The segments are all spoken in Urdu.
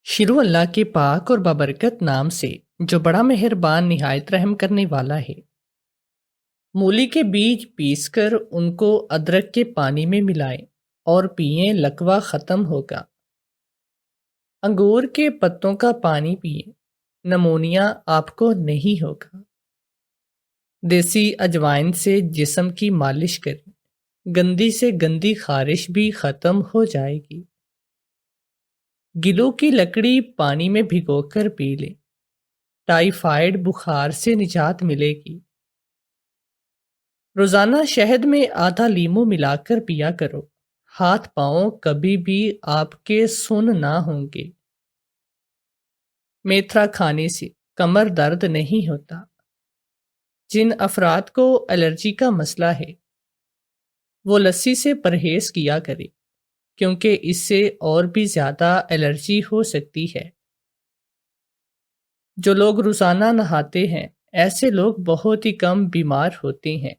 شروع اللہ کے پاک اور بابرکت نام سے جو بڑا مہربان نہایت رحم کرنے والا ہے۔ مولی کے بیج پیس کر ان کو ادرک کے پانی میں ملائیں اور پئیں، لکوہ ختم ہوگا۔ انگور کے پتوں کا پانی پئیں، نمونیا آپ کو نہیں ہوگا۔ دیسی اجوائن سے جسم کی مالش کریں، گندی سے گندی خارش بھی ختم ہو جائے گی۔ گلو کی لکڑی پانی میں بھگو کر پی لیں، ٹائیفائڈ بخار سے نجات ملے گی۔ روزانہ شہد میں آدھا لیمو ملا کر پیا کرو، ہاتھ پاؤں کبھی بھی آپ کے سن نہ ہوں گے۔ میتھرا کھانے سے کمر درد نہیں ہوتا۔ جن افراد کو الرجی کا مسئلہ ہے وہ لسی سے پرہیز کیا کرے، کیونکہ اس سے اور بھی زیادہ الرجی ہو سکتی ہے۔ جو لوگ روزانہ نہاتے ہیں ایسے لوگ بہت ہی کم بیمار ہوتے ہیں۔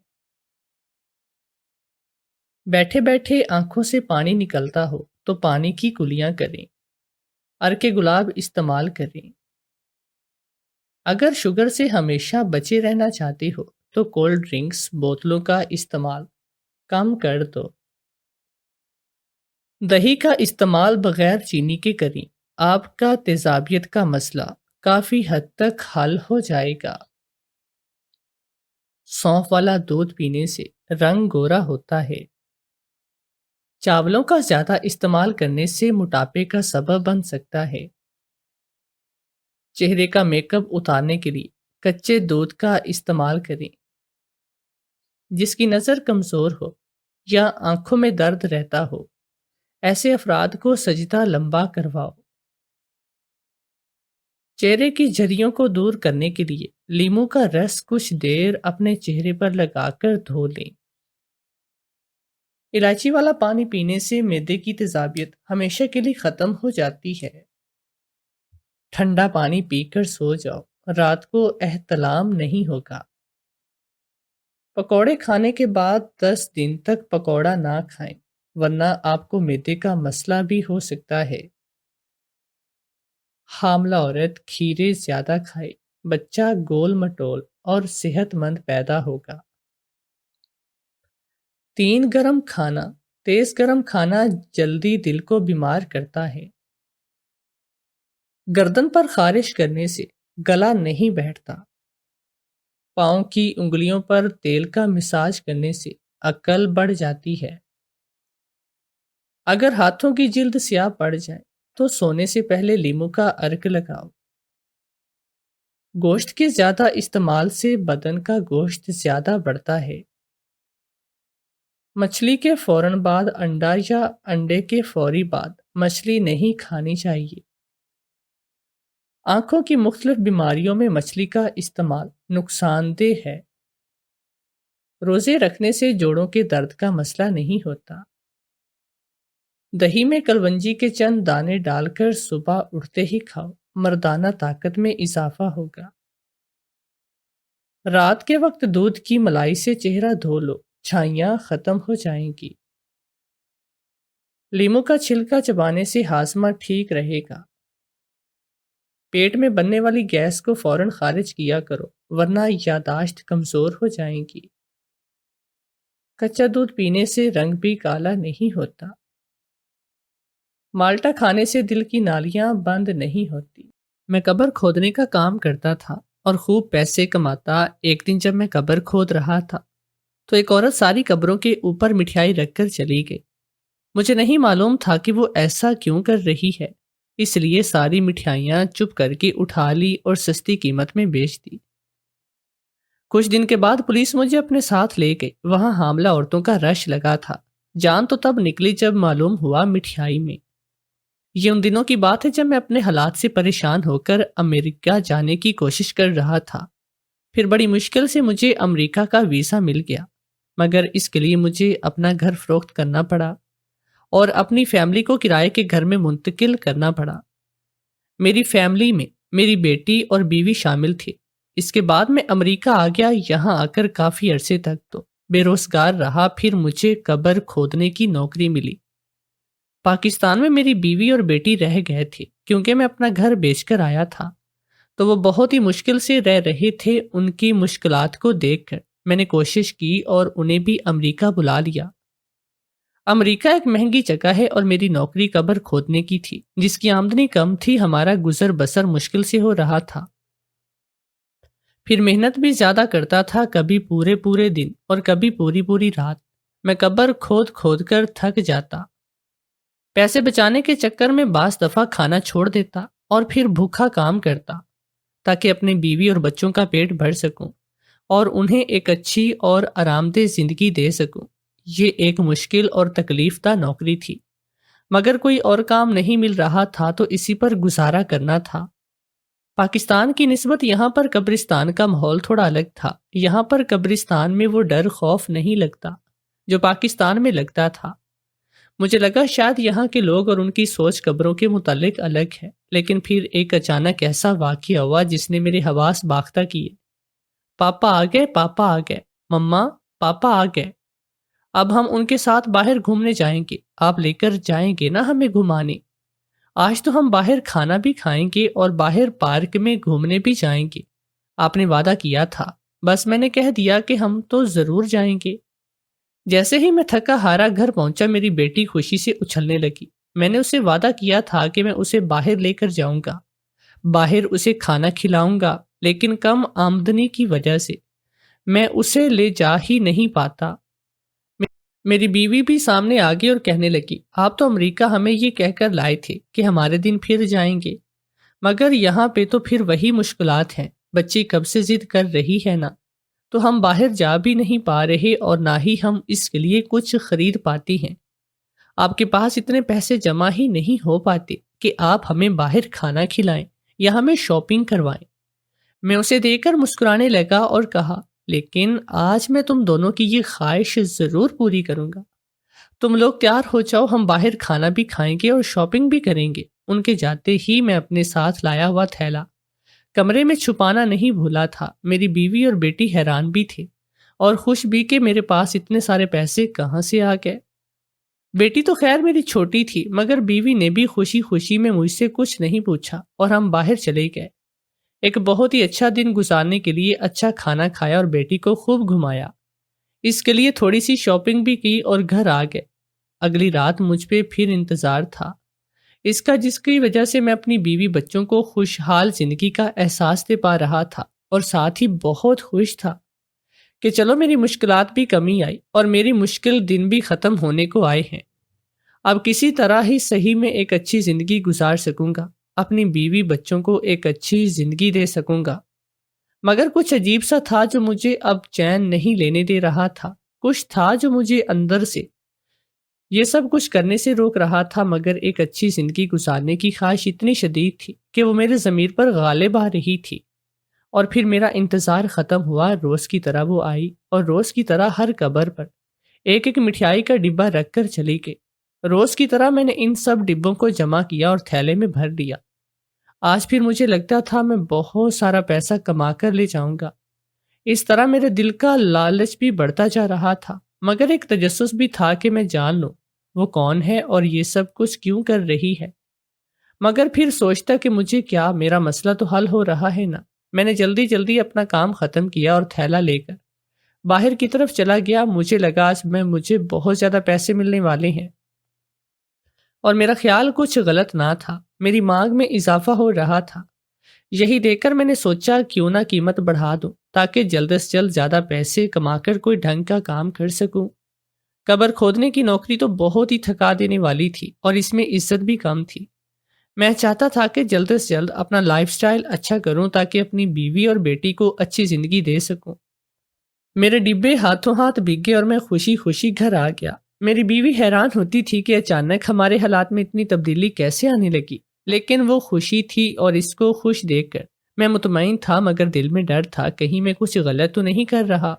بیٹھے بیٹھے آنکھوں سے پانی نکلتا ہو تو پانی کی کلیاں کریں، عرق گلاب استعمال کریں۔ اگر شوگر سے ہمیشہ بچے رہنا چاہتے ہو تو کولڈ ڈرنکس بوتلوں کا استعمال کم کر دو۔ دہی کا استعمال بغیر چینی کے کریں، آپ کا تیزابیت کا مسئلہ کافی حد تک حل ہو جائے گا۔ سونف والا دودھ پینے سے رنگ گورا ہوتا ہے۔ چاولوں کا زیادہ استعمال کرنے سے موٹاپے کا سبب بن سکتا ہے۔ چہرے کا میک اپ اتارنے کے لیے کچے دودھ کا استعمال کریں۔ جس کی نظر کمزور ہو یا آنکھوں میں درد رہتا ہو ایسے افراد کو سجدہ لمبا کرواؤ۔ چہرے کی جھریوں کو دور کرنے کے لیے لیموں کا رس کچھ دیر اپنے چہرے پر لگا کر دھو لیں۔ الائچی والا پانی پینے سے معدے کی تیزابیت ہمیشہ کے لیے ختم ہو جاتی ہے۔ ٹھنڈا پانی پی کر سو جاؤ، رات کو احتلام نہیں ہوگا۔ پکوڑے کھانے کے بعد 10 دن تک پکوڑا نہ کھائیں، ورنہ آپ کو معدے کا مسئلہ بھی ہو سکتا ہے۔ حاملہ عورت کھیرے زیادہ کھائے، بچہ گول مٹول اور صحت مند پیدا ہوگا۔ تیز گرم کھانا جلدی دل کو بیمار کرتا ہے۔ گردن پر خارش کرنے سے گلا نہیں بیٹھتا۔ پاؤں کی انگلیوں پر تیل کا مساج کرنے سے عقل بڑھ جاتی ہے۔ اگر ہاتھوں کی جلد سیاہ پڑ جائے تو سونے سے پہلے لیموں کا عرق لگاؤ۔ گوشت کے زیادہ استعمال سے بدن کا گوشت زیادہ بڑھتا ہے۔ مچھلی کے فوراً بعد انڈا یا انڈے کے فوری بعد مچھلی نہیں کھانی چاہیے۔ آنکھوں کی مختلف بیماریوں میں مچھلی کا استعمال نقصان دہ ہے۔ روزے رکھنے سے جوڑوں کے درد کا مسئلہ نہیں ہوتا۔ دہی میں کلونجی کے چند دانے ڈال کر صبح اٹھتے ہی کھاؤ، مردانہ طاقت میں اضافہ ہوگا۔ رات کے وقت دودھ کی ملائی سے چہرہ دھو لو، چھائیاں ختم ہو جائیں گی۔ لیموں کا چھلکا چبانے سے ہاضمہ ٹھیک رہے گا۔ پیٹ میں بننے والی گیس کو فوراً خارج کیا کرو، ورنہ یادداشت کمزور ہو جائیں گی۔ کچا دودھ پینے سے رنگ بھی کالا نہیں ہوتا۔ مالٹا کھانے سے دل کی نالیاں بند نہیں ہوتی۔ میں قبر کھودنے کا کام کرتا تھا اور خوب پیسے کماتا۔ ایک دن جب میں قبر کھود رہا تھا تو ایک عورت ساری قبروں کے اوپر مٹھائی رکھ کر چلی گئی۔ مجھے نہیں معلوم تھا کہ وہ ایسا کیوں کر رہی ہے، اس لیے ساری مٹھائیاں چپ کر کے اٹھا لی اور سستی قیمت میں بیچ دی۔ کچھ دن کے بعد پولیس مجھے اپنے ساتھ لے گئی۔ وہاں حاملہ عورتوں کا رش لگا تھا۔ جان تو تب نکلی جب معلوم ہوا مٹھائی میں۔ یہ ان دنوں کی بات ہے جب میں اپنے حالات سے پریشان ہو کر امریکہ جانے کی کوشش کر رہا تھا۔ پھر بڑی مشکل سے مجھے امریکہ کا ویزا مل گیا، مگر اس کے لیے مجھے اپنا گھر فروخت کرنا پڑا اور اپنی فیملی کو کرائے کے گھر میں منتقل کرنا پڑا۔ میری فیملی میں میری بیٹی اور بیوی شامل تھے۔ اس کے بعد میں امریکہ آ گیا۔ یہاں آ کر کافی عرصے تک تو بے روزگار رہا۔ پھر مجھے قبر کھودنے کی نوکری ملی۔ پاکستان میں میری بیوی اور بیٹی رہ گئے تھے کیونکہ میں اپنا گھر بیچ کر آیا تھا، تو وہ بہت ہی مشکل سے رہ رہے تھے۔ ان کی مشکلات کو دیکھ کر میں نے کوشش کی اور انہیں بھی امریکہ بلا لیا۔ امریکہ ایک مہنگی جگہ ہے اور میری نوکری قبر کھودنے کی تھی، جس کی آمدنی کم تھی۔ ہمارا گزر بسر مشکل سے ہو رہا تھا، پھر محنت بھی زیادہ کرتا تھا، کبھی پورے پورے دن اور کبھی پوری پوری رات۔ میں قبر کھود کھود کر تھک جاتا، پیسے بچانے کے چکر میں بعض دفعہ کھانا چھوڑ دیتا اور پھر بھوکا کام کرتا تاکہ اپنی بیوی اور بچوں کا پیٹ بھر سکوں اور انہیں ایک اچھی اور آرام دہ زندگی دے سکوں۔ یہ ایک مشکل اور تکلیف دہ نوکری تھی، مگر کوئی اور کام نہیں مل رہا تھا تو اسی پر گزارا کرنا تھا۔ پاکستان کی نسبت یہاں پر قبرستان کا ماحول تھوڑا الگ تھا۔ یہاں پر قبرستان میں وہ ڈر خوف نہیں لگتا جو پاکستان میں لگتا تھا۔ مجھے لگا شاید یہاں کے لوگ اور ان کی سوچ قبروں کے متعلق الگ ہے، لیکن پھر ایک اچانک ایسا واقعہ ہوا جس نے میرے حواس باختہ کیے۔ پاپا آ گئے، پاپا آ گئے، مما پاپا آ گئے۔ اب ہم ان کے ساتھ باہر گھومنے جائیں گے، آپ لے کر جائیں گے نا ہمیں گھمانے؟ آج تو ہم باہر کھانا بھی کھائیں گے اور باہر پارک میں گھومنے بھی جائیں گے، آپ نے وعدہ کیا تھا۔ بس میں نے کہہ دیا کہ ہم تو ضرور جائیں گے۔ جیسے ہی میں تھکا ہارا گھر پہنچا، میری بیٹی خوشی سے اچھلنے لگی۔ میں نے اسے وعدہ کیا تھا کہ میں اسے باہر لے کر جاؤں گا، باہر اسے کھانا کھلاؤں گا، لیکن کم آمدنی کی وجہ سے میں اسے لے جا ہی نہیں پاتا۔ میری بیوی بھی سامنے آ گئی اور کہنے لگی، آپ تو امریکہ ہمیں یہ کہہ کر لائے تھے کہ ہمارے دن پھر جائیں گے، مگر یہاں پہ تو پھر وہی مشکلات ہیں۔ بچی کب سے ضد کر رہی ہے نا، تو ہم باہر جا بھی نہیں پا رہے اور نہ ہی ہم اس کے لیے کچھ خرید پاتی ہیں۔ آپ کے پاس اتنے پیسے جمع ہی نہیں ہو پاتے کہ آپ ہمیں باہر کھانا کھلائیں یا ہمیں شاپنگ کروائیں۔ میں اسے دیکھ کر مسکرانے لگا اور کہا، لیکن آج میں تم دونوں کی یہ خواہش ضرور پوری کروں گا۔ تم لوگ تیار ہو جاؤ، ہم باہر کھانا بھی کھائیں گے اور شاپنگ بھی کریں گے۔ ان کے جاتے ہی میں اپنے ساتھ لایا ہوا تھیلا کمرے میں چھپانا نہیں بھولا تھا۔ میری بیوی اور بیٹی حیران بھی تھے اور خوش بھی کہ میرے پاس اتنے سارے پیسے کہاں سے آ گئے۔ بیٹی تو خیر میری چھوٹی تھی، مگر بیوی نے بھی خوشی خوشی میں مجھ سے کچھ نہیں پوچھا اور ہم باہر چلے گئے۔ ایک بہت ہی اچھا دن گزارنے کے لیے اچھا کھانا کھایا اور بیٹی کو خوب گھمایا۔ اس کے لیے تھوڑی سی شاپنگ بھی کی اور گھر آ گئے۔ اگلی رات مجھ پہ پھر انتظار تھا اس کا، جس کی وجہ سے میں اپنی بیوی بچوں کو خوشحال زندگی کا احساس دے پا رہا تھا اور ساتھ ہی بہت خوش تھا کہ چلو میری مشکلات بھی کمی آئی اور میری مشکل دن بھی ختم ہونے کو آئے ہیں۔ اب کسی طرح ہی صحیح میں ایک اچھی زندگی گزار سکوں گا، اپنی بیوی بچوں کو ایک اچھی زندگی دے سکوں گا۔ مگر کچھ عجیب سا تھا جو مجھے اب چین نہیں لینے دے رہا تھا۔ کچھ تھا جو مجھے اندر سے یہ سب کچھ کرنے سے روک رہا تھا، مگر ایک اچھی زندگی گزارنے کی خواہش اتنی شدید تھی کہ وہ میرے ضمیر پر غالب آ رہی تھی۔ اور پھر میرا انتظار ختم ہوا۔ روز کی طرح وہ آئی اور روز کی طرح ہر قبر پر ایک ایک مٹھائی کا ڈبہ رکھ کر چلی گئی۔ روز کی طرح میں نے ان سب ڈبوں کو جمع کیا اور تھیلے میں بھر لیا۔ آج پھر مجھے لگتا تھا میں بہت سارا پیسہ کما کر لے جاؤں گا۔ اس طرح میرے دل کا لالچ بھی بڑھتا جا رہا تھا، مگر ایک تجسس بھی تھا کہ میں جان لوں وہ کون ہے اور یہ سب کچھ کیوں کر رہی ہے۔ مگر پھر سوچتا کہ مجھے کیا، میرا مسئلہ تو حل ہو رہا ہے نا۔ میں نے جلدی جلدی اپنا کام ختم کیا اور تھیلا لے کر باہر کی طرف چلا گیا۔ مجھے لگا آج مجھے بہت زیادہ پیسے ملنے والے ہیں، اور میرا خیال کچھ غلط نہ تھا۔ میری مانگ میں اضافہ ہو رہا تھا۔ یہی دیکھ کر میں نے سوچا کیوں نہ قیمت بڑھا دوں تاکہ جلد سے جلد زیادہ پیسے کما کر کوئی ڈھنگ کا کام کر سکوں۔ قبر کھودنے کی نوکری تو بہت ہی تھکا دینے والی تھی اور اس میں عزت بھی کم تھی۔ میں چاہتا تھا کہ جلد سے جلد اپنا لائف سٹائل اچھا کروں تاکہ اپنی بیوی اور بیٹی کو اچھی زندگی دے سکوں۔ میرے ڈبے ہاتھوں ہاتھ بک گئے اور میں خوشی خوشی گھر آ گیا۔ میری بیوی حیران ہوتی تھی کہ اچانک ہمارے حالات میں اتنی تبدیلی کیسے آنے لگی، لیکن وہ خوشی تھی اور اس کو خوش دیکھ کر میں مطمئن تھا، مگر دل میں ڈر تھا کہیں میں کچھ غلط تو نہیں کر رہا۔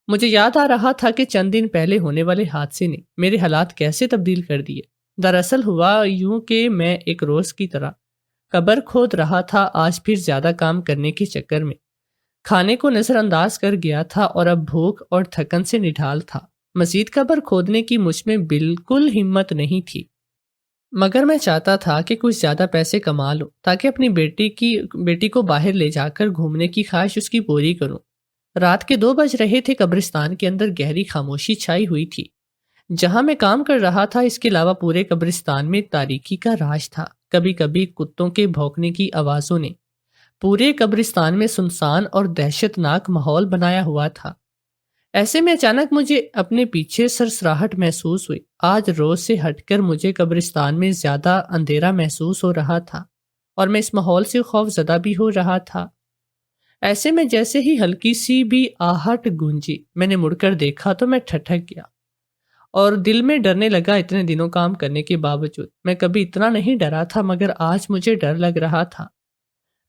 مجھے یاد آ رہا تھا کہ چند دن پہلے ہونے والے حادثے نے میرے حالات کیسے تبدیل کر دیے۔ دراصل ہوا یوں کہ میں ایک روز کی طرح قبر کھود رہا تھا۔ آج پھر زیادہ کام کرنے کے چکر میں کھانے کو نظر انداز کر گیا تھا اور اب بھوک اور تھکن سے نڈھال تھا۔ مزید قبر کھودنے کی مجھ میں بالکل ہمت نہیں تھی۔ مگر میں چاہتا تھا کہ کچھ زیادہ پیسے کما لوں تاکہ اپنی بیٹی کو باہر لے جا کر گھومنے کی خواہش اس کی پوری کروں۔ رات کے 2 بج رہے تھے، قبرستان کے اندر گہری خاموشی چھائی ہوئی تھی۔ جہاں میں کام کر رہا تھا اس کے علاوہ پورے قبرستان میں تاریکی کا راج تھا۔ کبھی کبھی کتوں کے بھونکنے کی آوازوں نے پورے قبرستان میں سنسان اور دہشت ناک ماحول بنایا ہوا تھا۔ ایسے میں اچانک مجھے اپنے پیچھے سرسراہٹ محسوس ہوئی۔ آج روز سے ہٹ کر مجھے قبرستان میں زیادہ اندھیرا محسوس ہو رہا تھا اور میں اس ماحول سے خوف زدہ بھی ہو رہا تھا۔ ایسے میں جیسے ہی ہلکی سی بھی آہٹ گونجی، میں نے مڑ کر دیکھا تو میں ٹھٹک گیا اور دل میں ڈرنے لگا۔ اتنے دنوں کام کرنے کے باوجود میں کبھی اتنا نہیں ڈرا تھا، مگر آج مجھے ڈر لگ رہا تھا۔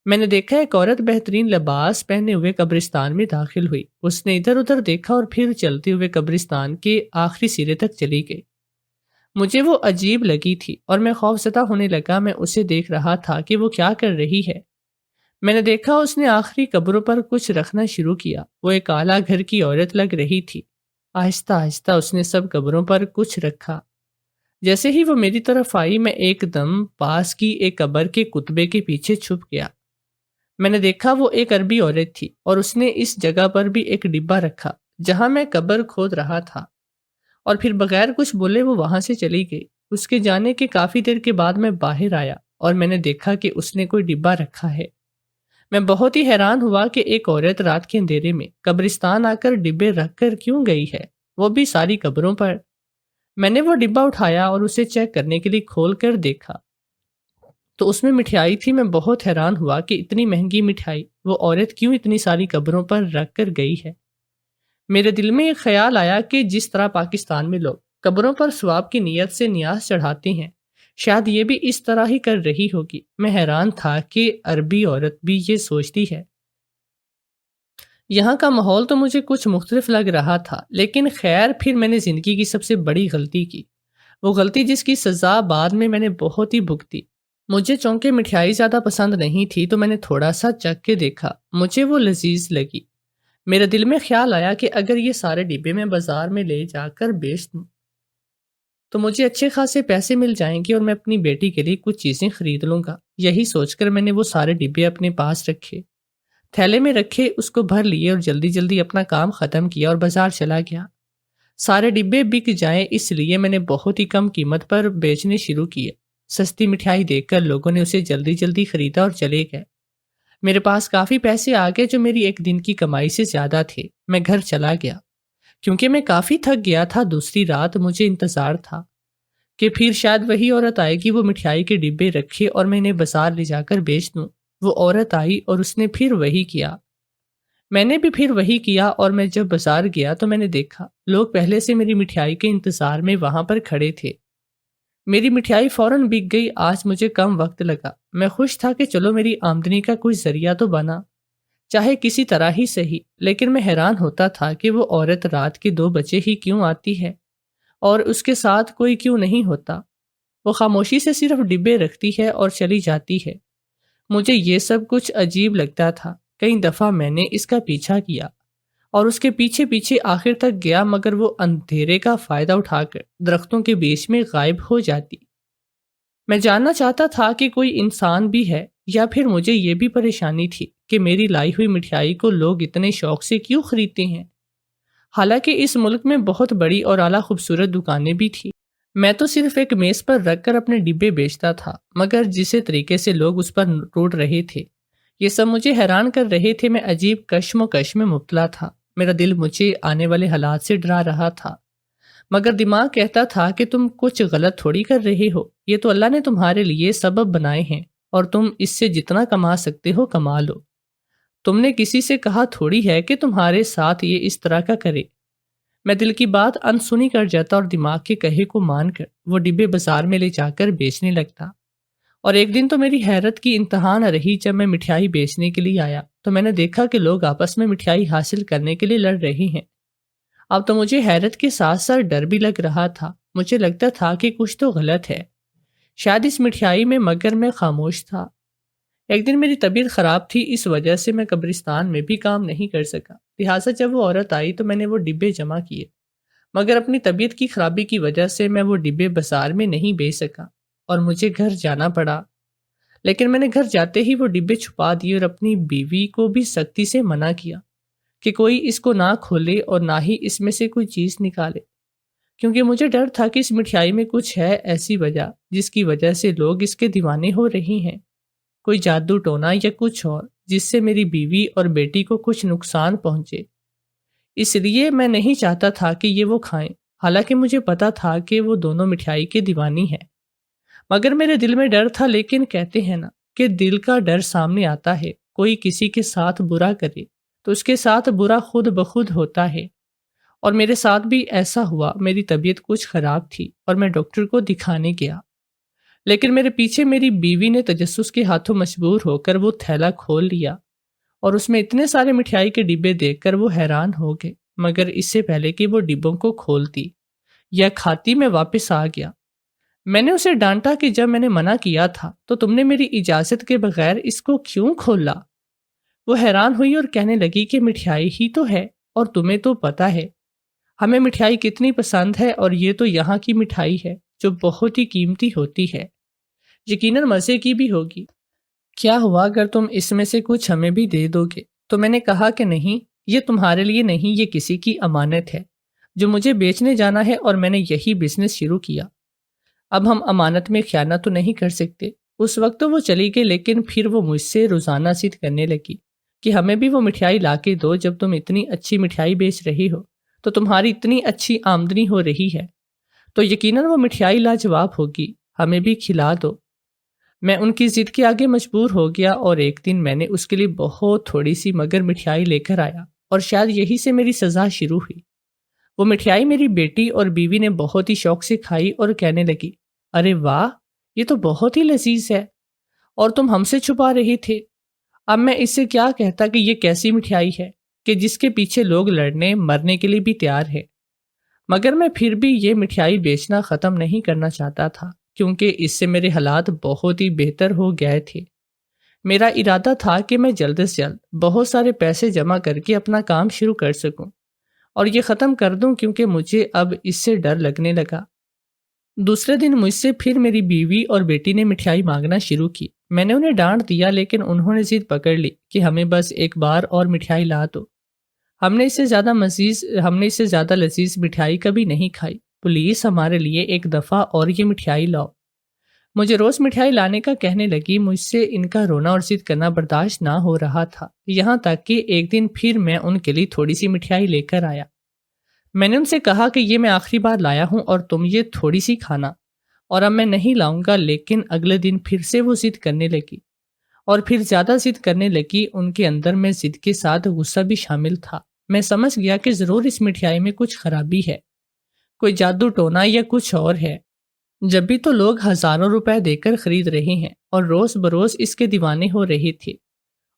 میں نے دیکھا ایک عورت بہترین لباس پہنے ہوئے قبرستان میں داخل ہوئی۔ اس نے ادھر ادھر دیکھا اور پھر چلتے ہوئے قبرستان کے آخری سرے تک چلی گئی۔ مجھے وہ عجیب لگی تھی اور میں خوفزدہ ہونے لگا۔ میں اسے دیکھ رہا تھا کہ وہ کیا کر رہی ہے۔ میں نے دیکھا اس نے آخری قبروں پر کچھ رکھنا شروع کیا۔ وہ ایک اعلیٰ گھر کی عورت لگ رہی تھی۔ آہستہ آہستہ اس نے سب قبروں پر کچھ رکھا۔ جیسے ہی وہ میری طرف آئی، میں ایک دم پاس کی ایک قبر کے کتبے کے پیچھے چھپ گیا۔ میں نے دیکھا وہ ایک عربی عورت تھی اور اس نے اس جگہ پر بھی ایک ڈبہ رکھا جہاں میں قبر کھود رہا تھا، اور پھر بغیر کچھ بولے وہ وہاں سے چلی گئی۔ اس کے جانے کے کافی دیر کے بعد میں باہر آیا اور میں نے دیکھا کہ اس نے کوئی ڈبہ رکھا ہے۔ میں بہت ہی حیران ہوا کہ ایک عورت رات کے اندھیرے میں قبرستان آ کر ڈبے رکھ کر کیوں گئی ہے، وہ بھی ساری قبروں پر۔ میں نے وہ ڈبہ اٹھایا اور اسے چیک کرنے کے لیے کھول کر دیکھا تو اس میں مٹھائی تھی۔ میں بہت حیران ہوا کہ اتنی مہنگی مٹھائی وہ عورت کیوں اتنی ساری قبروں پر رکھ کر گئی ہے۔ میرے دل میں ایک خیال آیا کہ جس طرح پاکستان میں لوگ قبروں پر ثواب کی نیت سے نیاز چڑھاتے ہیں، شاید یہ بھی اس طرح ہی کر رہی ہوگی۔ میں حیران تھا کہ عربی عورت بھی یہ سوچتی ہے۔ یہاں کا ماحول تو مجھے کچھ مختلف لگ رہا تھا، لیکن خیر پھر میں نے زندگی کی سب سے بڑی غلطی کی، وہ غلطی جس کی سزا بعد میں نے بہت ہی بھگتی۔ مجھے چونکہ مٹھائی زیادہ پسند نہیں تھی تو میں نے تھوڑا سا چکھ کے دیکھا، مجھے وہ لذیذ لگی۔ میرے دل میں خیال آیا کہ اگر یہ سارے ڈبے میں بازار میں لے جا کر بیچ دوں تو مجھے اچھے خاصے پیسے مل جائیں گے اور میں اپنی بیٹی کے لیے کچھ چیزیں خرید لوں گا۔ یہی سوچ کر میں نے وہ سارے ڈبے اپنے پاس رکھے، تھیلے میں رکھے، اس کو بھر لیے اور جلدی جلدی اپنا کام ختم کیا اور بازار چلا گیا۔ سارے ڈبے بک جائیں اس لیے میں نے بہت ہی کم قیمت پر بیچنے شروع کیے۔ سستی مٹھائی دیکھ کر لوگوں نے اسے جلدی جلدی خریدا اور چلے گئے۔ میرے پاس کافی پیسے آ گئے جو میری ایک دن کی کمائی سے زیادہ تھے۔ میں گھر چلا گیا کیونکہ میں کافی تھک گیا تھا۔ دوسری رات مجھے انتظار تھا کہ پھر شاید وہی عورت آئے گی، وہ مٹھائی کے ڈبے رکھے اور میں انہیں بازار لے جا کر بیچ دوں۔ وہ عورت آئی اور اس نے پھر وہی کیا۔ میں نے بھی پھر وہی کیا اور میں جب بازار گیا تو میں نے دیکھا لوگ پہلے سے میری مٹھائی کے انتظار میں وہاں پر کھڑے تھے۔ میری مٹھائی فوراً بک گئی۔ آج مجھے کم وقت لگا۔ میں خوش تھا کہ چلو میری آمدنی کا کوئی ذریعہ تو بنا، چاہے کسی طرح ہی صحیح۔ لیکن میں حیران ہوتا تھا کہ وہ عورت رات کے 2 بجے ہی کیوں آتی ہے اور اس کے ساتھ کوئی کیوں نہیں ہوتا۔ وہ خاموشی سے صرف ڈبے رکھتی ہے اور چلی جاتی ہے۔ مجھے یہ سب کچھ عجیب لگتا تھا۔ کئی دفعہ میں نے اس کا پیچھا کیا اور اس کے پیچھے پیچھے آخر تک گیا، مگر وہ اندھیرے کا فائدہ اٹھا کر درختوں کے بیچ میں غائب ہو جاتی۔ میں جاننا چاہتا تھا کہ کوئی انسان بھی ہے، یا پھر مجھے یہ بھی پریشانی تھی کہ میری لائی ہوئی مٹھائی کو لوگ اتنے شوق سے کیوں خریدتے ہیں، حالانکہ اس ملک میں بہت بڑی اور اعلیٰ خوبصورت دکانیں بھی تھیں۔ میں تو صرف ایک میز پر رکھ کر اپنے ڈبے بیچتا تھا، مگر جسے طریقے سے لوگ اس پر ٹوٹ رہے تھے، یہ سب مجھے حیران کر رہے تھے۔ میں عجیب کشم و کش میں مبتلا تھا۔ میرا دل مجھے آنے والے حالات سے ڈرا رہا تھا، مگر دماغ کہتا تھا کہ تم کچھ غلط تھوڑی کر رہے ہو، یہ تو اللہ نے تمہارے لیے سبب بنائے ہیں اور تم اس سے جتنا کما سکتے ہو کما لو۔ تم نے کسی سے کہا تھوڑی ہے کہ تمہارے ساتھ یہ اس طرح کا کرے۔ میں دل کی بات انسنی کر جاتا اور دماغ کے کہے کو مان کر وہ ڈبے بازار میں لے جا کر بیچنے لگتا۔ اور ایک دن تو میری حیرت کی انتہا نہ رہی۔ جب میں مٹھائی بیچنے کے لیے آیا تو میں نے دیکھا کہ لوگ آپس میں مٹھائی حاصل کرنے کے لیے لڑ رہے ہیں۔ اب تو مجھے حیرت کے ساتھ ساتھ ڈر بھی لگ رہا تھا۔ مجھے لگتا تھا کہ کچھ تو غلط ہے شاید اس مٹھائی میں، مگر میں خاموش تھا۔ ایک دن میری طبیعت خراب تھی، اس وجہ سے میں قبرستان میں بھی کام نہیں کر سکا۔ لہٰذا جب وہ عورت آئی تو میں نے وہ ڈبے جمع کیے، مگر اپنی طبیعت کی خرابی کی وجہ سے میں وہ ڈبے بازار میں نہیں بیچ سکا۔ اور مجھے گھر جانا پڑا۔ لیکن میں نے گھر جاتے ہی وہ ڈبے چھپا دیے اور اپنی بیوی کو بھی سختی سے منع کیا کہ کوئی اس کو نہ کھولے اور نہ ہی اس میں سے کوئی چیز نکالے، کیونکہ مجھے ڈر تھا کہ اس مٹھائی میں کچھ ہے ایسی وجہ جس کی وجہ سے لوگ اس کے دیوانے ہو رہے ہیں، کوئی جادو ٹونا یا کچھ اور جس سے میری بیوی اور بیٹی کو کچھ نقصان پہنچے۔ اس لیے میں نہیں چاہتا تھا کہ یہ وہ کھائیں، حالانکہ مجھے پتا تھا کہ وہ دونوں مٹھائی کے دیوانی ہیں، مگر میرے دل میں ڈر تھا۔ لیکن کہتے ہیں نا کہ دل کا ڈر سامنے آتا ہے، کوئی کسی کے ساتھ برا کرے تو اس کے ساتھ برا خود بخود ہوتا ہے، اور میرے ساتھ بھی ایسا ہوا۔ میری طبیعت کچھ خراب تھی اور میں ڈاکٹر کو دکھانے گیا، لیکن میرے پیچھے میری بیوی نے تجسس کے ہاتھوں مجبور ہو کر وہ تھیلا کھول لیا، اور اس میں اتنے سارے مٹھائی کے ڈبے دیکھ کر وہ حیران ہو گئے۔ مگر اس سے پہلے کہ وہ ڈبوں کو کھولتی یا کھاتی میں واپس آ گیا۔ میں نے اسے ڈانٹا کہ جب میں نے منع کیا تھا تو تم نے میری اجازت کے بغیر اس کو کیوں کھولا؟ وہ حیران ہوئی اور کہنے لگی کہ مٹھائی ہی تو ہے، اور تمہیں تو پتا ہے ہمیں مٹھائی کتنی پسند ہے، اور یہ تو یہاں کی مٹھائی ہے جو بہت ہی قیمتی ہوتی ہے، یقیناً مزے کی بھی ہوگی۔ کیا ہوا اگر تم اس میں سے کچھ ہمیں بھی دے دو گے؟ تو میں نے کہا کہ نہیں، یہ تمہارے لیے نہیں، یہ کسی کی امانت ہے جو مجھے بیچنے جانا ہے، اور میں نے یہی بزنس شروع کیا۔ اب ہم امانت میں خیانت تو نہیں کر سکتے۔ اس وقت تو وہ چلی گئی، لیکن پھر وہ مجھ سے روزانہ ضد کرنے لگی کہ ہمیں بھی وہ مٹھائی لا کے دو، جب تم اتنی اچھی مٹھائی بیچ رہی ہو تو تمہاری اتنی اچھی آمدنی ہو رہی ہے تو یقیناً وہ مٹھائی لاجواب ہوگی، ہمیں بھی کھلا دو۔ میں ان کی ضد کے آگے مجبور ہو گیا، اور ایک دن میں نے اس کے لیے بہت تھوڑی سی مگر مٹھائی لے کر آیا، اور شاید یہی سے میری سزا شروع ہوئی۔ وہ مٹھائی میری بیٹی اور بیوی نے بہت ہی شوق سے کھائی اور کہنے لگی، ارے واہ، یہ تو بہت ہی لذیذ ہے، اور تم ہم سے چھپا رہے تھے۔ اب میں اس سے کیا کہتا کہ یہ کیسی مٹھائی ہے کہ جس کے پیچھے لوگ لڑنے مرنے کے لیے بھی تیار ہے، مگر میں پھر بھی یہ مٹھائی بیچنا ختم نہیں کرنا چاہتا تھا، کیونکہ اس سے میرے حالات بہت ہی بہتر ہو گئے تھے۔ میرا ارادہ تھا کہ میں جلد سے جلد بہت سارے پیسے جمع کر کے اپنا کام شروع کر سکوں اور یہ ختم کر دوں، کیونکہ مجھے اب اس سے ڈر لگنے لگا۔ دوسرے دن مجھ سے پھر میری بیوی اور بیٹی نے مٹھائی مانگنا شروع کی۔ میں نے انہیں ڈانٹ دیا، لیکن انہوں نے ضد پکڑ لی کہ ہمیں بس ایک بار اور مٹھائی لا دو۔ ہم نے اس سے زیادہ لذیذ مٹھائی کبھی نہیں کھائی، پلیز ہمارے لیے ایک دفعہ اور یہ مٹھائی لاؤ۔ مجھے روز مٹھائی لانے کا کہنے لگی۔ مجھ سے ان کا رونا اور ضد کرنا برداشت نہ ہو رہا تھا، یہاں تک کہ ایک دن پھر میں ان کے لیے تھوڑی سی مٹھائی لے کر آیا۔ میں نے ان سے کہا کہ یہ میں آخری بار لایا ہوں اور تم یہ تھوڑی سی کھانا، اور اب میں نہیں لاؤں گا۔ لیکن اگلے دن پھر سے وہ ضد کرنے لگی، اور پھر زیادہ ضد کرنے لگی۔ ان کے اندر میں ضد کے ساتھ غصہ بھی شامل تھا۔ میں سمجھ گیا کہ ضرور اس مٹھائی میں کچھ خرابی ہے، کوئی جادو ٹونا یا کچھ اور ہے، جب بھی تو لوگ ہزاروں روپے دے کر خرید رہے ہیں اور روز بروز اس کے دیوانے ہو رہے تھے۔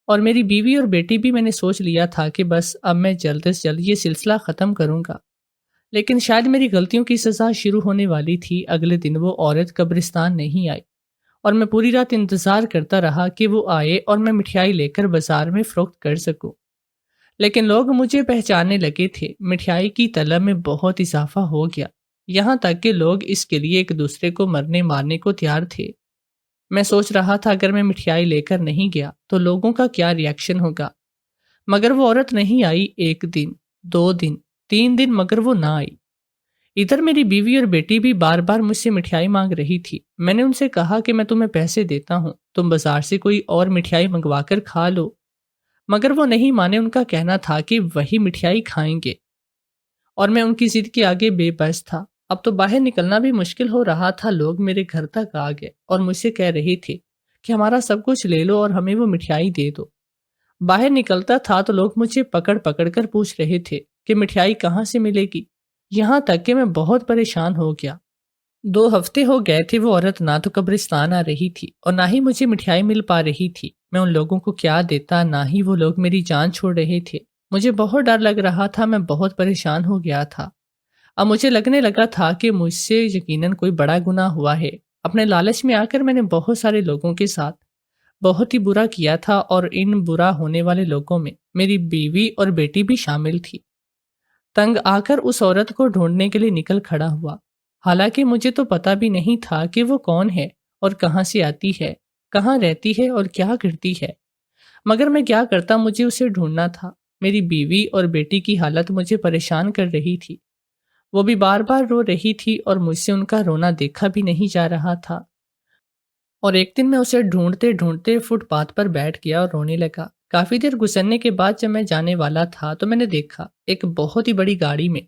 اور میری بیوی اور بیٹی بھی، میں نے سوچ لیا تھا کہ بس اب میں جلد سے جلد یہ سلسلہ ختم کروں گا۔ لیکن شاید میری غلطیوں کی سزا شروع ہونے والی تھی۔ اگلے دن وہ عورت قبرستان نہیں آئی، اور میں پوری رات انتظار کرتا رہا کہ وہ آئے اور میں مٹھائی لے کر بازار میں فروخت کر سکوں۔ لیکن لوگ مجھے پہچاننے لگے تھے، مٹھائی کی طلب میں بہت اضافہ ہو گیا، یہاں تک کہ لوگ اس کے لیے ایک دوسرے کو مرنے مارنے کو تیار تھے۔ میں سوچ رہا تھا اگر میں مٹھائی لے کر نہیں گیا تو لوگوں کا کیا ری ایکشن ہوگا۔ مگر وہ عورت نہیں آئی، ایک دن، 2 دن، 3 دن، مگر وہ نہ آئی۔ ادھر میری بیوی اور بیٹی بھی بار بار مجھ سے مٹھائی مانگ رہی تھی۔ میں نے ان سے کہا کہ میں تمہیں پیسے دیتا ہوں، تم بازار سے کوئی اور مٹھائی منگوا کر کھا لو، مگر وہ نہیں مانے۔ ان کا کہنا تھا کہ وہی مٹھائی کھائیں گے، اور میں ان کی ضد کے آگے بے بس تھا۔ اب تو باہر نکلنا بھی مشکل ہو رہا تھا۔ لوگ میرے گھر تک آ گئے اور مجھ سے کہہ رہے تھے کہ ہمارا سب کچھ لے لو اور ہمیں وہ مٹھائی دے دو۔ باہر نکلتا تھا تو لوگ مجھے پکڑ پکڑ کر پوچھ رہے تھے کہ مٹھائی کہاں سے ملے گی، یہاں تک کہ میں بہت پریشان ہو گیا۔ 2 ہفتے ہو گئے تھے وہ عورت نہ تو قبرستان آ رہی تھی اور نہ ہی مجھے مٹھائی مل پا رہی تھی۔ میں ان لوگوں کو کیا دیتا، نہ ہی وہ لوگ میری جان چھوڑ رہے تھے۔ مجھے بہت ڈر لگ رہا تھا، میں بہت پریشان ہو گیا تھا۔ اب مجھے لگنے لگا تھا کہ مجھ سے یقیناً کوئی بڑا گناہ ہوا ہے۔ اپنے لالچ میں آ کر میں نے بہت سارے لوگوں کے ساتھ بہت ہی برا کیا تھا، اور ان برا ہونے والے لوگوں میں میری بیوی اور بیٹی بھی شامل تھی۔ تنگ آ کر اس عورت کو ڈھونڈنے کے لیے نکل کھڑا ہوا، حالانکہ مجھے تو پتہ بھی نہیں تھا کہ وہ کون ہے اور کہاں سے آتی ہے، کہاں رہتی ہے اور کیا کرتی ہے، مگر میں کیا کرتا، مجھے اسے ڈھونڈنا تھا۔ میری بیوی اور بیٹی کی حالت مجھے پریشان کر رہی تھی، وہ بھی بار بار رو رہی تھی اور مجھ سے ان کا رونا دیکھا بھی نہیں جا رہا تھا۔ اور ایک دن میں اسے ڈھونڈتے ڈھونڈتے فٹ پاتھ پر بیٹھ گیا اور رونے لگا۔ کافی دیر گزرنے کے بعد جب میں جانے والا تھا تو میں نے دیکھا ایک بہت ہی بڑی گاڑی میں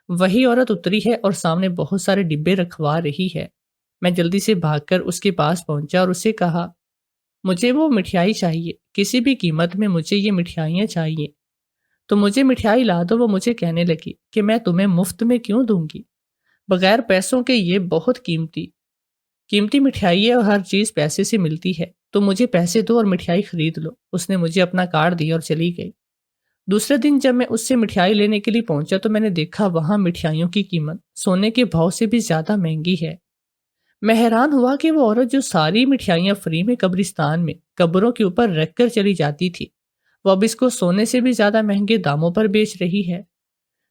وہی عورت اتری ہے اور سامنے بہت سارے ڈبے رکھوا رہی ہے۔ میں جلدی سے بھاگ کر اس کے پاس پہنچا اور اسے کہا، مجھے وہ مٹھائی چاہیے، کسی بھی قیمت میں مجھے یہ مٹھائیاں چاہیے۔ تو مجھے مٹھائی لا دو۔ وہ مجھے کہنے لگی کہ میں تمہیں مفت میں کیوں دوں گی، بغیر پیسوں کے یہ بہت قیمتی مٹھائی ہے اور ہر چیز پیسے سے ملتی ہے، تو مجھے پیسے دو اور مٹھائی خرید لو۔ اس نے مجھے اپنا کارڈ دیا اور چلی گئی۔ دوسرے دن جب میں اس سے مٹھائی لینے کے لیے پہنچا تو میں نے دیکھا وہاں مٹھائیوں کی قیمت سونے کے بھاؤ سے بھی زیادہ مہنگی ہے۔ میں حیران ہوا کہ وہ عورت جو ساری مٹھائیاں فری میں قبرستان میں قبروں کے اوپر رکھ کر چلی جاتی تھی، وہ اب اس کو سونے سے بھی زیادہ مہنگے داموں پر بیچ رہی ہے۔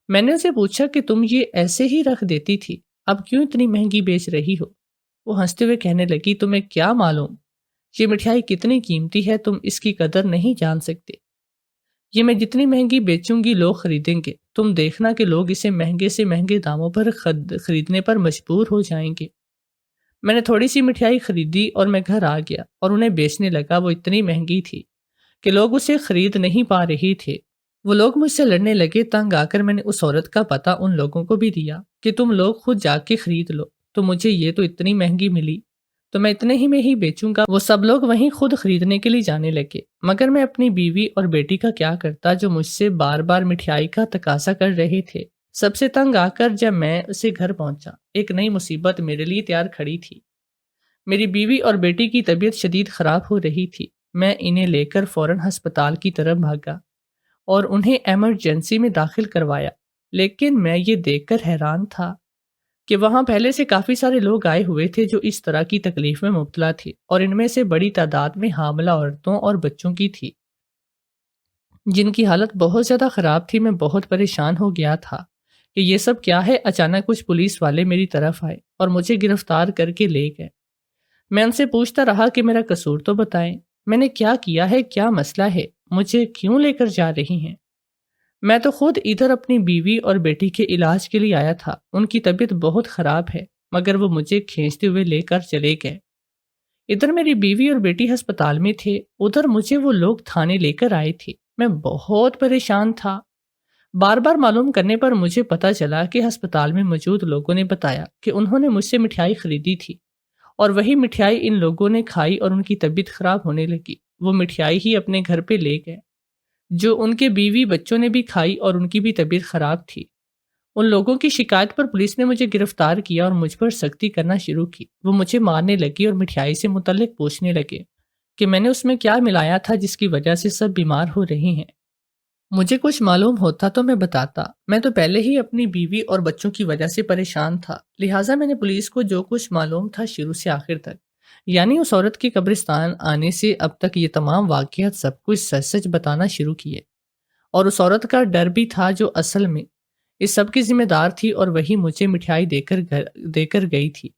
میں نے اسے پوچھا کہ تم یہ ایسے ہی رکھ دیتی تھی، اب کیوں اتنی مہنگی بیچ رہی ہو؟ وہ ہنستے ہوئے کہنے لگی، تمہیں کیا معلوم یہ مٹھائی کتنی قیمتی ہے، تم اس کی قدر نہیں جان سکتے۔ یہ میں جتنی مہنگی بیچوں گی لوگ خریدیں گے، تم دیکھنا کہ لوگ اسے مہنگے سے مہنگے داموں پر خریدنے پر مجبور ہو جائیں گے۔ میں نے تھوڑی سی مٹھائی خریدی اور میں گھر آ گیا اور انہیں بیچنے لگا۔ وہ اتنی مہنگی تھی کہ لوگ اسے خرید نہیں پا رہے تھے۔ وہ لوگ مجھ سے لڑنے لگے۔ تنگ آ کر میں نے اس عورت کا پتہ ان لوگوں کو بھی دیا کہ تم لوگ خود جا کے خرید لو، تو مجھے یہ تو اتنی مہنگی ملی، تو میں اتنے ہی میں ہی بیچوں گا۔ وہ سب لوگ وہیں خود خریدنے کے لیے جانے لگے، مگر میں اپنی بیوی اور بیٹی کا کیا کرتا جو مجھ سے بار بار مٹھائی کا تقاضا کر رہے تھے۔ سب سے تنگ آ کر جب میں اسے گھر پہنچا، ایک نئی مصیبت میرے لیے تیار کھڑی تھی۔ میری بیوی اور بیٹی کی طبیعت شدید خراب ہو رہی تھی۔ میں انہیں لے کر فوراً ہسپتال کی طرف بھاگا اور انہیں ایمرجنسی میں داخل کروایا، لیکن میں یہ دیکھ کر حیران تھا کہ وہاں پہلے سے کافی سارے لوگ آئے ہوئے تھے جو اس طرح کی تکلیف میں مبتلا تھے، اور ان میں سے بڑی تعداد میں حاملہ عورتوں اور بچوں کی تھی جن کی حالت بہت زیادہ خراب تھی۔ میں بہت پریشان ہو گیا تھا کہ یہ سب کیا ہے۔ اچانک کچھ پولیس والے میری طرف آئے اور مجھے گرفتار کر کے لے گئے۔ میں ان سے پوچھتا رہا کہ میرا قصور تو بتائیں، میں نے کیا کیا ہے، کیا مسئلہ ہے، مجھے کیوں لے کر جا رہی ہیں؟ میں تو خود ادھر اپنی بیوی اور بیٹی کے علاج کے لیے آیا تھا، ان کی طبیعت بہت خراب ہے، مگر وہ مجھے کھینچتے ہوئے لے کر چلے گئے۔ ادھر میری بیوی اور بیٹی ہسپتال میں تھے، ادھر مجھے وہ لوگ تھانے لے کر آئے تھے۔ میں بہت پریشان تھا۔ بار بار معلوم کرنے پر مجھے پتا چلا کہ ہسپتال میں موجود لوگوں نے بتایا کہ انہوں نے مجھ سے مٹھائی خریدی تھی، اور وہی مٹھائی ان لوگوں نے کھائی اور ان کی طبیعت خراب ہونے لگی۔ وہ مٹھائی ہی اپنے گھر پہ لے گئے، جو ان کے بیوی بچوں نے بھی کھائی اور ان کی بھی طبیعت خراب تھی۔ ان لوگوں کی شکایت پر پولیس نے مجھے گرفتار کیا اور مجھ پر سختی کرنا شروع کی۔ وہ مجھے مارنے لگی اور مٹھائی سے متعلق پوچھنے لگے کہ میں نے اس میں کیا ملایا تھا جس کی وجہ سے سب بیمار ہو رہی ہیں۔ مجھے کچھ معلوم ہوتا تو میں بتاتا، میں تو پہلے ہی اپنی بیوی اور بچوں کی وجہ سے پریشان تھا، لہٰذا میں نے پولیس کو جو کچھ معلوم تھا شروع سے آخر تک، یعنی اس عورت کے قبرستان آنے سے اب تک یہ تمام واقعات سب کچھ سچ سچ بتانا شروع کیے۔ اور اس عورت کا ڈر بھی تھا جو اصل میں اس سب کی ذمہ دار تھی، اور وہی مجھے مٹھائی دے کر گئی تھی۔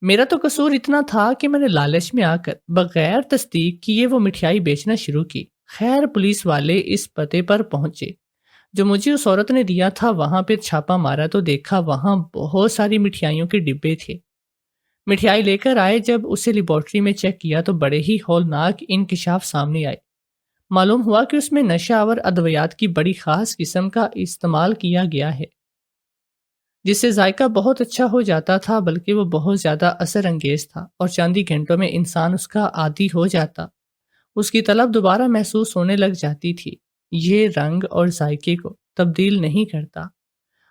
میرا تو قصور اتنا تھا کہ میں نے لالچ میں آ کر بغیر تصدیق کیے وہ مٹھائی بیچنا شروع کی۔ خیر پولیس والے اس پتے پر پہنچے جو مجھے اس عورت نے دیا تھا، وہاں پہ چھاپا مارا تو دیکھا وہاں بہت ساری مٹھائیوں کے ڈبے تھے۔ مٹھائی لے کر آئے، جب اسے لیبارٹری میں چیک کیا تو بڑے ہی ہولناک انکشاف سامنے آئے۔ معلوم ہوا کہ اس میں نشہ آور ادویات کی بڑی خاص قسم کا استعمال کیا گیا ہے، جس سے ذائقہ بہت اچھا ہو جاتا تھا، بلکہ وہ بہت زیادہ اثر انگیز تھا، اور چند ہی گھنٹوں میں انسان اس کا عادی ہو جاتا، اس کی طلب دوبارہ محسوس ہونے لگ جاتی تھی۔ یہ رنگ اور ذائقے کو تبدیل نہیں کرتا،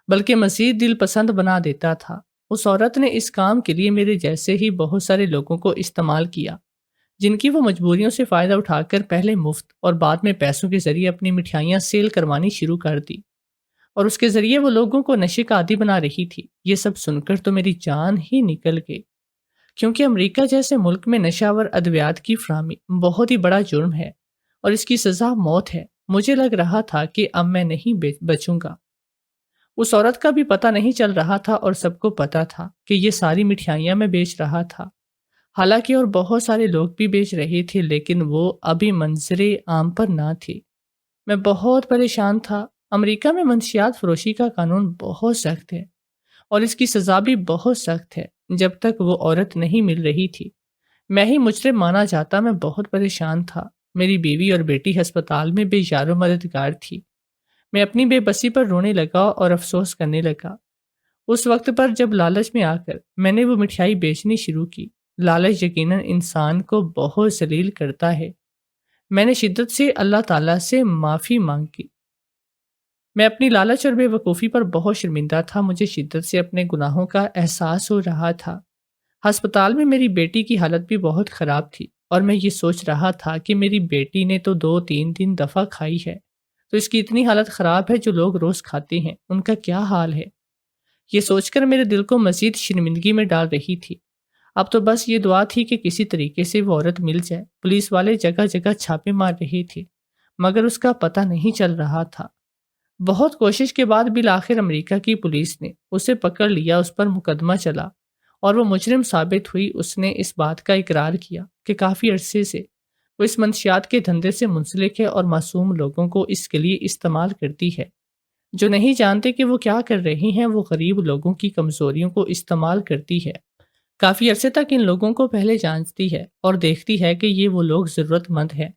بلکہ مزید دل پسند بنا دیتا تھا۔ اس عورت نے اس کام کے لیے میرے جیسے ہی بہت سارے لوگوں کو استعمال کیا، جن کی وہ مجبوریوں سے فائدہ اٹھا کر پہلے مفت اور بعد میں پیسوں کے ذریعے اپنی مٹھائیاں سیل کروانی شروع کر دی، اور اس کے ذریعے وہ لوگوں کو نشے کا عادی بنا رہی تھی۔ یہ سب سن کر تو میری جان ہی نکل گئی، کیونکہ امریکہ جیسے ملک میں نشہ آور ادویات کی فراہمی بہت ہی بڑا جرم ہے اور اس کی سزا موت ہے۔ مجھے لگ رہا تھا کہ اب میں نہیں بچوں گا۔ اس عورت کا بھی پتہ نہیں چل رہا تھا اور سب کو پتہ تھا کہ یہ ساری مٹھائیاں میں بیچ رہا تھا۔ حالانکہ اور بہت سارے لوگ بھی بیچ رہے تھے، لیکن وہ ابھی منظر عام پر نہ تھی۔ میں بہت پریشان تھا۔ امریکہ میں منشیات فروشی کا قانون بہت سخت ہے اور اس کی سزا بھی بہت سخت ہے۔ جب تک وہ عورت نہیں مل رہی تھی میں ہی مجرم مانا جاتا۔ میں بہت پریشان تھا۔ میری بیوی اور بیٹی ہسپتال میں بے یار و مددگار تھی۔ میں اپنی بے بسی پر رونے لگا اور افسوس کرنے لگا۔ اس وقت پر جب لالچ میں آ کر میں نے وہ مٹھائی بیچنی شروع کی۔ لالچ یقیناً انسان کو بہت ذلیل کرتا ہے۔ میں نے شدت سے اللہ تعالیٰ سے معافی مانگی۔ میں اپنی لالچ اور بے وقوفی پر بہت شرمندہ تھا۔ مجھے شدت سے اپنے گناہوں کا احساس ہو رہا تھا۔ ہسپتال میں میری بیٹی کی حالت بھی بہت خراب تھی اور میں یہ سوچ رہا تھا کہ میری بیٹی نے تو 2-3 دفعہ کھائی ہے، تو اس کی اتنی حالت خراب ہے جو لوگ روز کھاتے ہیں ان کا کیا حال ہے۔ یہ سوچ کر میرے دل کو مزید شرمندگی میں ڈال رہی تھی۔ اب تو بس یہ دعا تھی کہ کسی طریقے سے وہ عورت مل جائے۔ پولیس والے جگہ جگہ چھاپے مار رہے تھے مگر اس کا پتہ نہیں چل رہا تھا۔ بہت کوشش کے بعد بالآخر امریکہ کی پولیس نے اسے پکڑ لیا، اس پر مقدمہ چلا اور وہ مجرم ثابت ہوئی۔ اس نے اس بات کا اقرار کیا کہ کافی عرصے سے وہ اس منشیات کے دھندے سے منسلک ہے اور معصوم لوگوں کو اس کے لیے استعمال کرتی ہے۔ جو نہیں جانتے کہ وہ کیا کر رہے ہیں، وہ غریب لوگوں کی کمزوریوں کو استعمال کرتی ہے۔ کافی عرصے تک ان لوگوں کو پہلے جانتی ہے اور دیکھتی ہے کہ یہ وہ لوگ ضرورت مند ہیں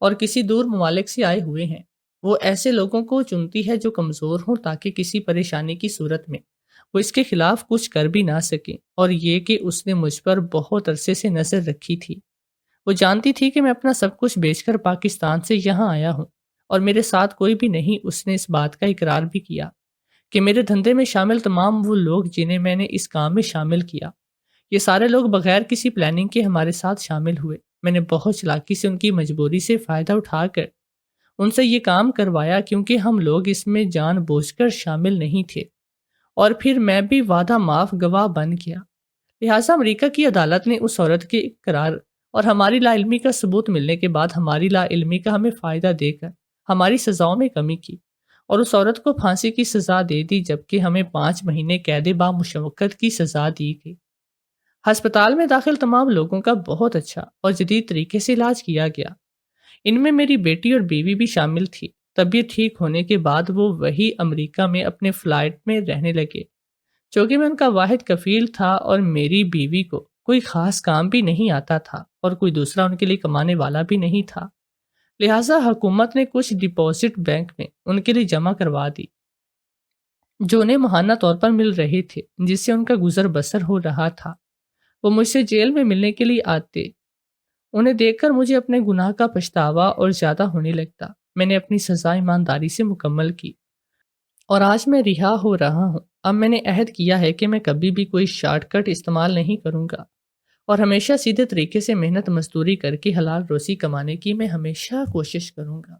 اور کسی دور ممالک سے آئے ہوئے ہیں۔ وہ ایسے لوگوں کو چنتی ہے جو کمزور ہوں تاکہ کسی پریشانی کی صورت میں وہ اس کے خلاف کچھ کر بھی نہ سکیں۔ اور یہ کہ اس نے مجھ پر بہت عرصے سے نظر رکھی تھی۔ وہ جانتی تھی کہ میں اپنا سب کچھ بیچ کر پاکستان سے یہاں آیا ہوں اور میرے ساتھ کوئی بھی نہیں۔ اس نے اس بات کا اقرار بھی کیا کہ میرے دھندے میں شامل تمام وہ لوگ جنہیں میں نے اس کام میں شامل کیا، یہ سارے لوگ بغیر کسی پلاننگ کے ہمارے ساتھ شامل ہوئے۔ میں نے بہت چلاکی سے ان کی مجبوری سے فائدہ اٹھا کر ان سے یہ کام کروایا، کیونکہ ہم لوگ اس میں جان بوجھ کر شامل نہیں تھے، اور پھر میں بھی وعدہ معاف گواہ بن گیا۔ لہٰذا امریکہ کی عدالت نے اس عورت کے اقرار اور ہماری لا علمی کا ثبوت ملنے کے بعد ہماری لا علمی کا ہمیں فائدہ دے کر ہماری سزاؤں میں کمی کی اور اس عورت کو پھانسی کی سزا دے دی، جبکہ ہمیں 5 مہینے قید بامشقت کی سزا دی گئی۔ ہسپتال میں داخل تمام لوگوں کا بہت اچھا اور جدید طریقے سے علاج کیا گیا۔ ان میں میری بیٹی اور بیوی بھی شامل تھی۔ طبیعت ٹھیک ہونے کے بعد وہ وہی امریکہ میں اپنے فلائٹ میں رہنے لگے، چونکہ میں ان کا واحد کفیل تھا اور میری بیوی کو کوئی خاص کام بھی نہیں آتا تھا اور کوئی دوسرا ان کے لیے کمانے والا بھی نہیں تھا۔ لہٰذا حکومت نے کچھ ڈپازٹ بینک میں ان کے لیے جمع کروا دی جو انہیں ماہانہ طور پر مل رہے تھے، جس سے ان کا گزر بسر ہو رہا تھا۔ وہ مجھ سے جیل میں ملنے کے لیے آتے۔ انہیں دیکھ کر مجھے اپنے گناہ کا پچھتاوا اور زیادہ ہونے لگتا۔ میں نے اپنی سزا ایمانداری سے مکمل کی اور آج میں رہا ہو رہا ہوں۔ اب میں نے عہد کیا ہے کہ میں کبھی بھی کوئی شارٹ کٹ استعمال نہیں کروں گا اور ہمیشہ سیدھے طریقے سے محنت مزدوری کر کے حلال روزی کمانے کی میں ہمیشہ کوشش کروں گا۔